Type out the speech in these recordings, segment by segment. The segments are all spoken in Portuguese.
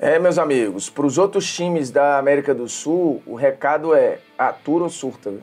Meus amigos, para os outros times da América do Sul, o recado é atura ou surta. Viu?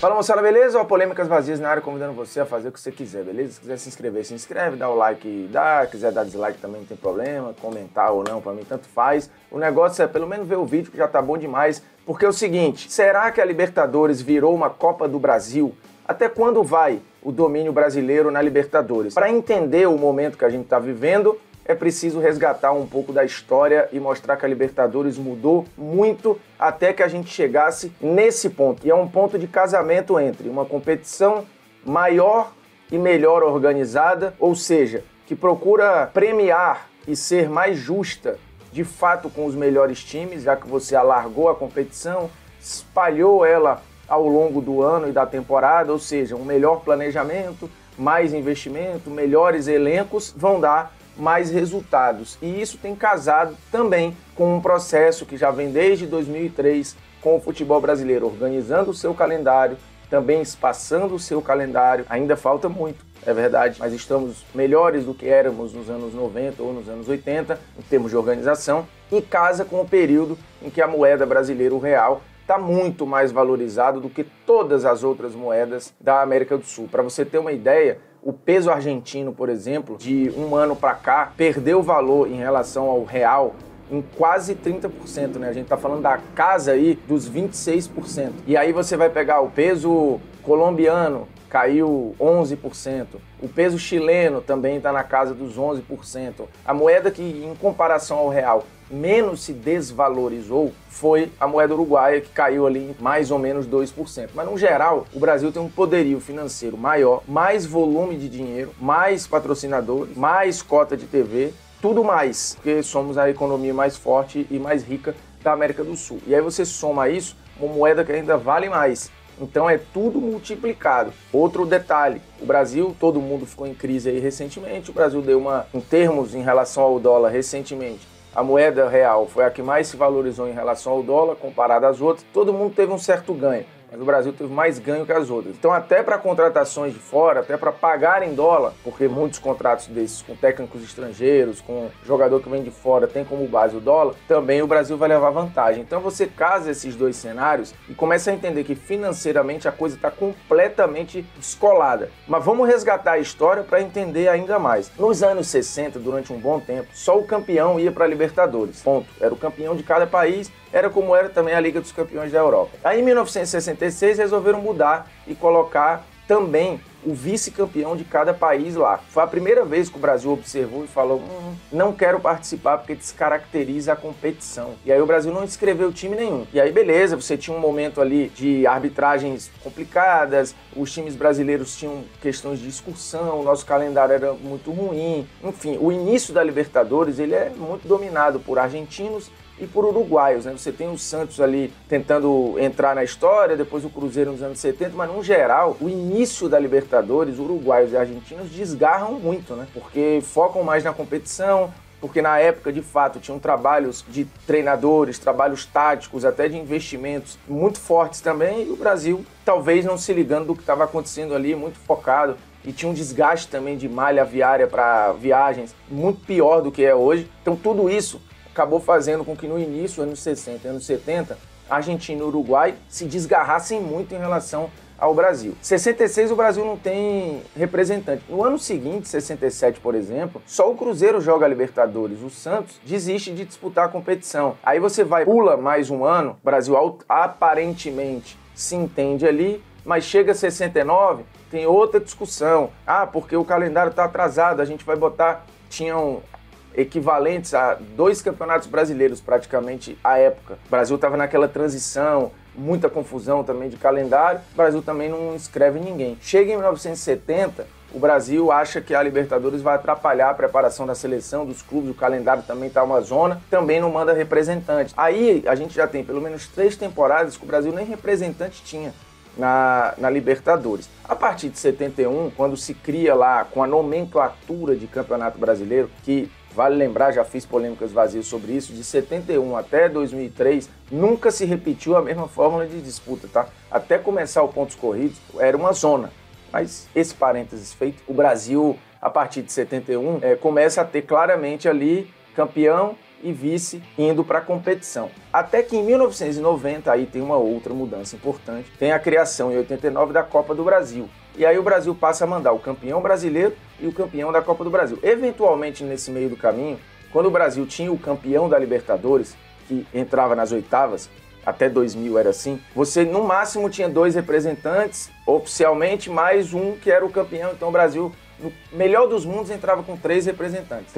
Fala moçada, beleza? Polêmicas Vazias na área, convidando você a fazer o que você quiser, beleza? Se quiser se inscrever, se inscreve, dá o like, dá. Quiser dar dislike também não tem problema, comentar ou não, pra mim tanto faz. O negócio é pelo menos ver o vídeo que já tá bom demais, porque é o seguinte, será que a Libertadores virou uma Copa do Brasil? Até quando vai o domínio brasileiro na Libertadores? Para entender o momento que a gente está vivendo, é preciso resgatar um pouco da história e mostrar que a Libertadores mudou muito até que a gente chegasse nesse ponto. E é um ponto de casamento entre uma competição maior e melhor organizada, ou seja, que procura premiar e ser mais justa, de fato, com os melhores times, já que você alargou a competição, espalhou ela ao longo do ano e da temporada, ou seja, um melhor planejamento, mais investimento, melhores elencos vão dar mais resultados. E isso tem casado também com um processo que já vem desde 2003 com o futebol brasileiro, organizando o seu calendário, também espaçando o seu calendário. Ainda falta muito, é verdade, mas estamos melhores do que éramos nos anos 90 ou nos anos 80, em termos de organização, e casa com o período em que a moeda brasileira, o real, está muito mais valorizado do que todas as outras moedas da América do Sul. Para você ter uma ideia, o peso argentino, por exemplo, de um ano para cá, perdeu valor em relação ao real em quase 30%, né? A gente está falando da casa aí dos 26%. E aí você vai pegar o peso colombiano, caiu 11%. O peso chileno também está na casa dos 11%. A moeda que, em comparação ao real, menos se desvalorizou foi a moeda uruguaia, que caiu ali em mais ou menos 2%. Mas, no geral, o Brasil tem um poderio financeiro maior, mais volume de dinheiro, mais patrocinadores, mais cota de TV, tudo mais, porque somos a economia mais forte e mais rica da América do Sul. E aí você soma isso, uma moeda que ainda vale mais. Então é tudo multiplicado. Outro detalhe, o Brasil, todo mundo ficou em crise aí recentemente, o Brasil deu em termos em relação ao dólar recentemente, a moeda real foi a que mais se valorizou em relação ao dólar, comparada às outras, todo mundo teve um certo ganho. Mas o Brasil teve mais ganho que as outras. Então até para contratações de fora, até para pagar em dólar, porque muitos contratos desses com técnicos estrangeiros, com jogador que vem de fora, tem como base o dólar, também o Brasil vai levar vantagem. Então você casa esses dois cenários e começa a entender que financeiramente a coisa está completamente descolada. Mas vamos resgatar a história para entender ainda mais. Nos anos 60, durante um bom tempo, só o campeão ia para a Libertadores. Ponto. Era o campeão de cada país, era como era também a Liga dos Campeões da Europa. Aí em 1966 resolveram mudar e colocar também o vice-campeão de cada país lá. Foi a primeira vez que o Brasil observou e falou, não quero participar porque descaracteriza a competição. E aí o Brasil não inscreveu time nenhum. E aí beleza, você tinha um momento ali de arbitragens complicadas, os times brasileiros tinham questões de excursão, o nosso calendário era muito ruim. Enfim, o início da Libertadores ele é muito dominado por argentinos e por uruguaios, né? Você tem o Santos ali tentando entrar na história, depois o Cruzeiro nos anos 70, mas no geral, o início da Libertadores, uruguaios e argentinos desgarram muito, né? Porque focam mais na competição, porque na época, de fato, tinham trabalhos de treinadores, trabalhos táticos, até de investimentos muito fortes também, e o Brasil talvez não se ligando do que estava acontecendo ali, muito focado, e tinha um desgaste também de malha viária para viagens muito pior do que é hoje. Então tudo isso acabou fazendo com que no início, anos 60 e anos 70, Argentina e Uruguai se desgarrassem muito em relação ao Brasil. 66 o Brasil não tem representante. No ano seguinte, 67, por exemplo, só o Cruzeiro joga a Libertadores. O Santos desiste de disputar a competição. Aí você pula mais um ano, o Brasil aparentemente se entende ali, mas chega a 69, tem outra discussão. Porque o calendário está atrasado, a gente vai botar... Tinham equivalentes a 2 campeonatos brasileiros praticamente à época. O Brasil estava naquela transição, muita confusão também de calendário, o Brasil também não inscreve ninguém. Chega em 1970, o Brasil acha que a Libertadores vai atrapalhar a preparação da seleção, dos clubes, o calendário também está uma zona, também não manda representante. Aí a gente já tem pelo menos 3 temporadas que o Brasil nem representante tinha na Libertadores. A partir de 71, quando se cria lá com a nomenclatura de Campeonato Brasileiro, que vale lembrar, já fiz polêmicas vazias sobre isso, de 71 até 2003, nunca se repetiu a mesma fórmula de disputa, tá? Até começar o pontos corridos, era uma zona. Mas esse parênteses feito, o Brasil, a partir de 71, começa a ter claramente ali campeão e vice indo para a competição. Até que em 1990, aí tem uma outra mudança importante, tem a criação em 89 da Copa do Brasil. E aí o Brasil passa a mandar o campeão brasileiro e o campeão da Copa do Brasil. Eventualmente, nesse meio do caminho, quando o Brasil tinha o campeão da Libertadores, que entrava nas oitavas, até 2000 era assim, você no máximo tinha 2 representantes, oficialmente, mais um que era o campeão. Então o Brasil, no melhor dos mundos, entrava com 3 representantes.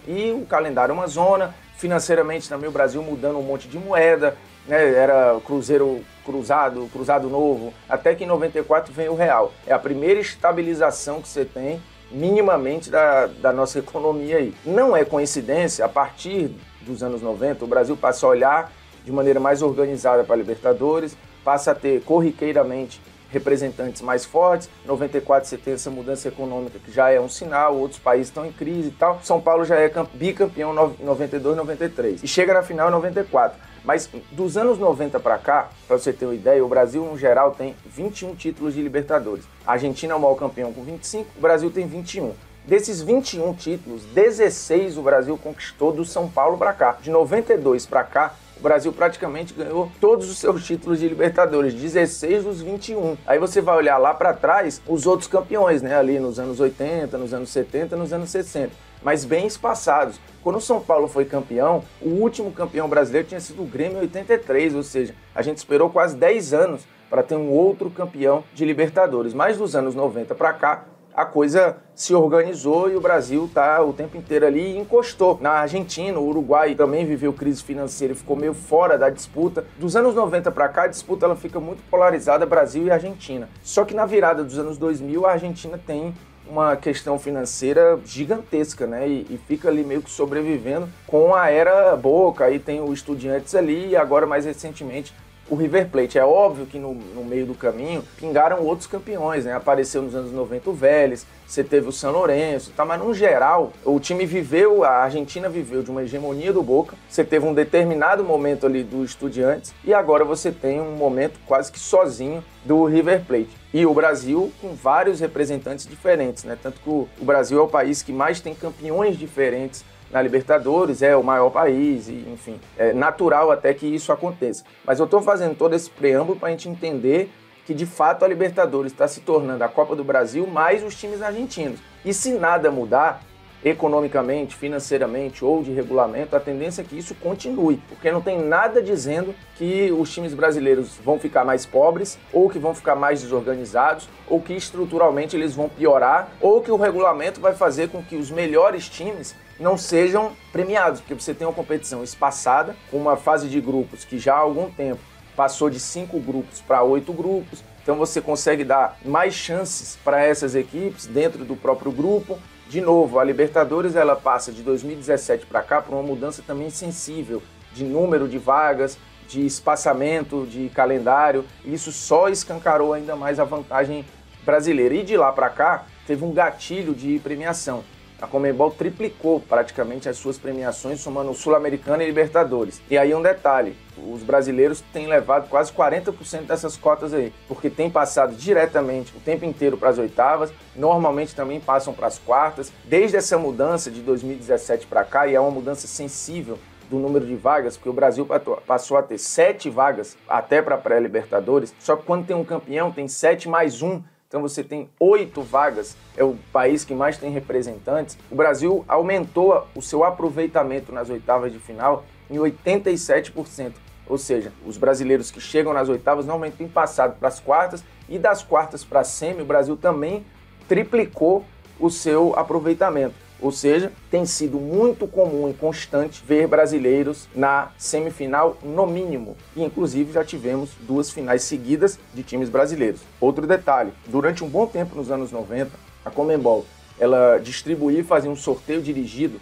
E o calendário é uma zona, financeiramente também o Brasil mudando um monte de moeda, né? Era cruzeiro cruzado novo, até que em 94 vem o real. É a primeira estabilização que você tem minimamente da nossa economia aí. Não é coincidência, a partir dos anos 90, o Brasil passa a olhar de maneira mais organizada para a Libertadores, passa a ter corriqueiramente representantes mais fortes. 94 você tem essa mudança econômica que já é um sinal, outros países estão em crise e tal. São Paulo já é bicampeão em 92, 93 e chega na final em 94. Mas dos anos 90 para cá, para você ter uma ideia, o Brasil no geral tem 21 títulos de Libertadores. A Argentina é o maior campeão com 25, o Brasil tem 21. Desses 21 títulos, 16 o Brasil conquistou do São Paulo para cá. De 92 para cá, o Brasil praticamente ganhou todos os seus títulos de Libertadores, 16 dos 21. Aí você vai olhar lá para trás os outros campeões, né? Ali nos anos 80, nos anos 70, nos anos 60, mas bem espaçados. Quando o São Paulo foi campeão, o último campeão brasileiro tinha sido o Grêmio em 83, ou seja, a gente esperou quase 10 anos para ter um outro campeão de Libertadores. Mas dos anos 90 para cá, a coisa se organizou e o Brasil está o tempo inteiro ali e encostou. Na Argentina, o Uruguai também viveu crise financeira e ficou meio fora da disputa. Dos anos 90 para cá, a disputa ela fica muito polarizada, Brasil e Argentina. Só que na virada dos anos 2000, a Argentina tem uma questão financeira gigantesca, né? E fica ali meio que sobrevivendo com a era Boca, aí tem o Estudiantes ali e agora mais recentemente o River Plate. É óbvio que no meio do caminho pingaram outros campeões, né? Apareceu nos anos 90 o Vélez, você teve o São Lourenço, tá? Mas no geral, o time viveu, a Argentina viveu de uma hegemonia do Boca, você teve um determinado momento ali do Estudiantes e agora você tem um momento quase que sozinho do River Plate. E o Brasil com vários representantes diferentes, né? Tanto que o Brasil é o país que mais tem campeões diferentes na Libertadores, é o maior país, e, enfim, é natural até que isso aconteça. Mas eu estou fazendo todo esse preâmbulo para a gente entender que, de fato, a Libertadores está se tornando a Copa do Brasil mais os times argentinos. E se nada mudar, economicamente, financeiramente ou de regulamento, a tendência é que isso continue, porque não tem nada dizendo que os times brasileiros vão ficar mais pobres, ou que vão ficar mais desorganizados, ou que estruturalmente eles vão piorar, ou que o regulamento vai fazer com que os melhores times não sejam premiados, porque você tem uma competição espaçada, com uma fase de grupos que já há algum tempo passou de 5 grupos para 8 grupos, então você consegue dar mais chances para essas equipes dentro do próprio grupo. De novo, a Libertadores ela passa de 2017 para cá por uma mudança também sensível de número de vagas, de espaçamento, de calendário. E isso só escancarou ainda mais a vantagem brasileira. E de lá para cá, teve um gatilho de premiação. A Conmebol triplicou praticamente as suas premiações, somando Sul-Americana e Libertadores. E aí um detalhe, os brasileiros têm levado quase 40% dessas cotas aí, porque têm passado diretamente o tempo inteiro para as oitavas, normalmente também passam para as quartas. Desde essa mudança de 2017 para cá, e é uma mudança sensível do número de vagas, porque o Brasil passou a ter 7 vagas até para a pré-Libertadores, só que quando tem um campeão tem 7 mais 1, então você tem 8 vagas, é o país que mais tem representantes. O Brasil aumentou o seu aproveitamento nas oitavas de final em 87%. Ou seja, os brasileiros que chegam nas oitavas normalmente têm passado para as quartas, e das quartas para a semi, o Brasil também triplicou o seu aproveitamento. Ou seja, tem sido muito comum e constante ver brasileiros na semifinal no mínimo. E inclusive já tivemos 2 finais seguidas de times brasileiros. Outro detalhe, durante um bom tempo nos anos 90, a Conmebol ela distribuía e fazia um sorteio dirigido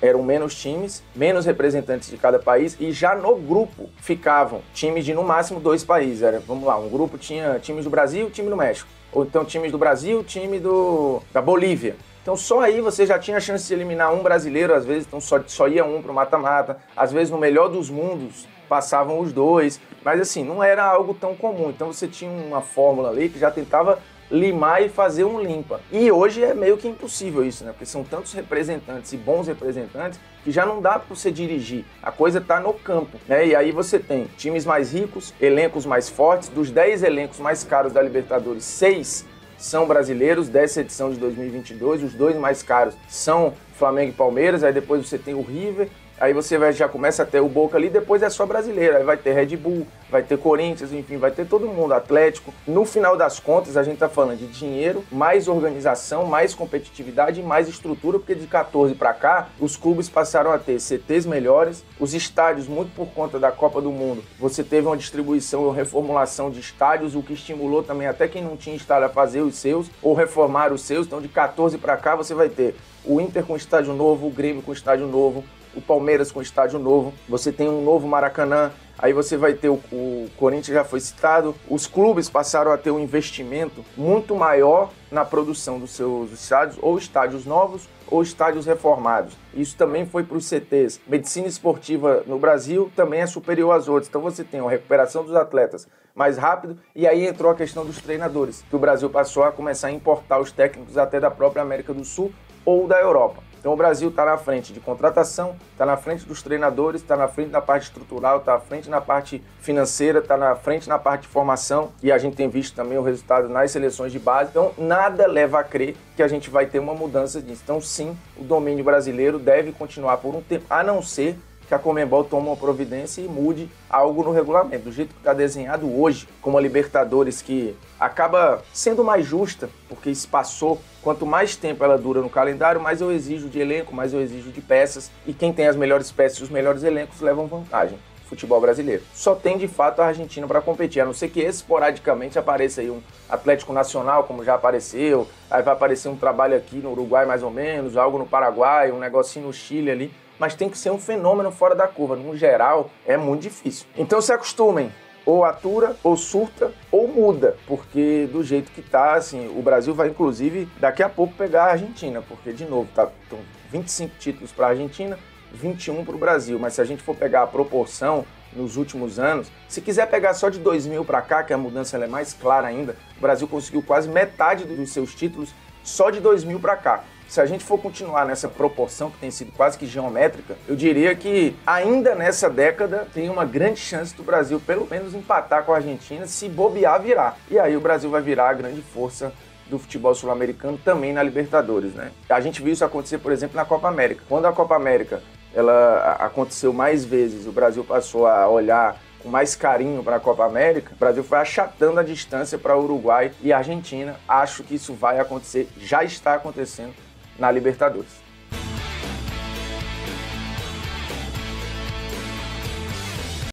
eram menos times, menos representantes de cada país, e já no grupo ficavam times de no máximo 2 países. Vamos lá, um grupo tinha times do Brasil, time do México. Ou então times do Brasil, time da Bolívia. Então só aí você já tinha a chance de eliminar um brasileiro, às vezes então só ia um para o mata-mata, às vezes no melhor dos mundos passavam os 2, mas assim, não era algo tão comum. Então você tinha uma fórmula ali que já tentava limar e fazer um limpa. E hoje é meio que impossível isso, né? Porque são tantos representantes e bons representantes que já não dá para você dirigir. A coisa tá no campo, né? E aí você tem times mais ricos, elencos mais fortes. Dos 10 elencos mais caros da Libertadores, 6 são brasileiros dessa edição de 2022. Os 2 mais caros são Flamengo e Palmeiras. Aí depois você tem o River. Aí você já começa a ter o Boca ali, depois é só brasileiro. Aí vai ter Red Bull, vai ter Corinthians, enfim, vai ter todo mundo, Atlético. No final das contas, a gente tá falando de dinheiro, mais organização, mais competitividade e mais estrutura, porque de 14 para cá, os clubes passaram a ter CTs melhores, os estádios, muito por conta da Copa do Mundo, você teve uma distribuição e reformulação de estádios, o que estimulou também até quem não tinha estádio a fazer os seus, ou reformar os seus. Então de 14 para cá, você vai ter o Inter com estádio novo, o Grêmio com estádio novo, o Palmeiras com estádio novo, você tem um novo Maracanã, aí você vai ter o Corinthians, já foi citado, os clubes passaram a ter um investimento muito maior na produção dos seus estádios, ou estádios novos, ou estádios reformados. Isso também foi para os CTs. Medicina esportiva no Brasil também é superior às outras, então você tem a recuperação dos atletas mais rápido, e aí entrou a questão dos treinadores, que o Brasil passou a começar a importar os técnicos até da própria América do Sul ou da Europa. Então o Brasil está na frente de contratação, está na frente dos treinadores, está na frente da parte estrutural, está na frente na parte financeira, está na frente na parte de formação, e a gente tem visto também o resultado nas seleções de base. Então nada leva a crer que a gente vai ter uma mudança disso. Então sim, o domínio brasileiro deve continuar por um tempo, a não ser que a Conmebol tome uma providência e mude algo no regulamento. Do jeito que está desenhado hoje, como a Libertadores, que acaba sendo mais justa, porque espaçou. Quanto mais tempo ela dura no calendário, mais eu exijo de elenco, mais eu exijo de peças. E quem tem as melhores peças e os melhores elencos levam vantagem. Futebol brasileiro. Só tem de fato a Argentina para competir, a não ser que esporadicamente apareça aí um Atlético Nacional, como já apareceu, aí vai aparecer um trabalho aqui no Uruguai mais ou menos, algo no Paraguai, um negocinho no Chile ali, mas tem que ser um fenômeno fora da curva. No geral, é muito difícil. Então se acostumem, ou atura, ou surta, ou muda, porque do jeito que tá, assim, o Brasil vai inclusive daqui a pouco pegar a Argentina, porque de novo, estão 25 títulos para a Argentina, 21 para o Brasil, mas se a gente for pegar a proporção nos últimos anos, se quiser pegar só de 2000 para cá, que a mudança ela é mais clara ainda, o Brasil conseguiu quase metade dos seus títulos só de 2000 para cá. Se a gente for continuar nessa proporção que tem sido quase que geométrica, eu diria que ainda nessa década tem uma grande chance do Brasil pelo menos empatar com a Argentina, se bobear virar. E aí o Brasil vai virar a grande força do futebol sul-americano também na Libertadores, né? A gente viu isso acontecer, por exemplo, na Copa América. Quando a Copa América ela aconteceu mais vezes, o Brasil passou a olhar com mais carinho para a Copa América, o Brasil foi achatando a distância para Uruguai e Argentina. Acho que isso vai acontecer, já está acontecendo na Libertadores.